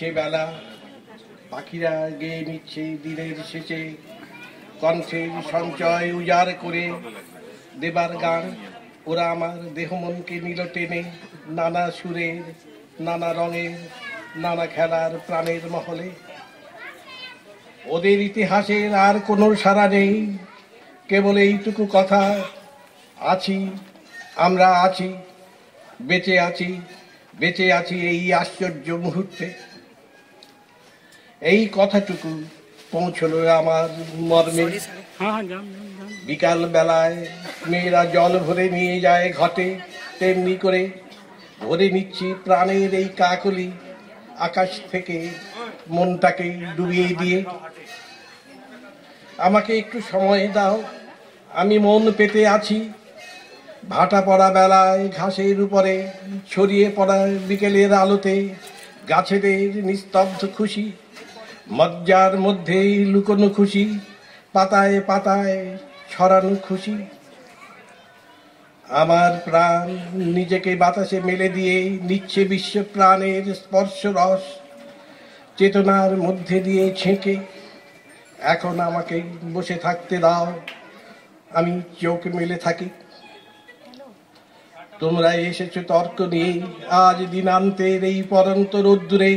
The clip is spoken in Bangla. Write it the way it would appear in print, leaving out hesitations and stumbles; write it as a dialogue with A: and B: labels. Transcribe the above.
A: কাটছে বেলা, পাখিরা গেয়ে নিচ্ছে দিনের শেষে কণ্ঠের সঞ্চয় উজাড় করে দেবার গান। ওরা আমার দেহ মনকে নিল টেনে, নানা সুরের, নানা রঙের, নানা খেলার প্রাণের মহলে। ওদের ইতিহাসের আর কোনো সারা নেই, কেবল এইটুকু কথা, আছি, আমরা আছি, বেঁচে আছি, বেঁচে আছি এই আশ্চর্য মুহূর্তে। এই কথাটুকু পৌঁছলো আমার মর্মে। বিকাল বেলায় মেয়েরা জল ভরে নিয়ে যায় ঘটে, তেমনি করে ভরে নিচ্ছি প্রাণের এই কাকলি আকাশ থেকে মনটাকে ডুবিয়ে দিয়ে। আমাকে একটু সময় দাও, আমি মন পেতে আছি। ভাটা পড়া বেলায় ঘাসের উপরে ছড়িয়ে পড়া বিকেলের আলোতে গাছেদের নিস্তব্ধ খুশি, মজ্জার মধ্যেই লুকোনো খুশি, পাতায় পাতায় ছড়ানো খুশি। আমার প্রাণ নিজেকে বাতাসে মেলে দিয়ে নিচ্ছে বিশ্ব প্রাণের স্পর্শ রস, চেতনার মধ্যে দিয়ে ছেঁকে। এখন আমাকে বসে থাকতে দাও, আমি চোখ মেলে থাকি। তোমরা এসেছো তর্ক নিয়ে আজ দিনান্তের এই পরন্ত রোদ্দুরে।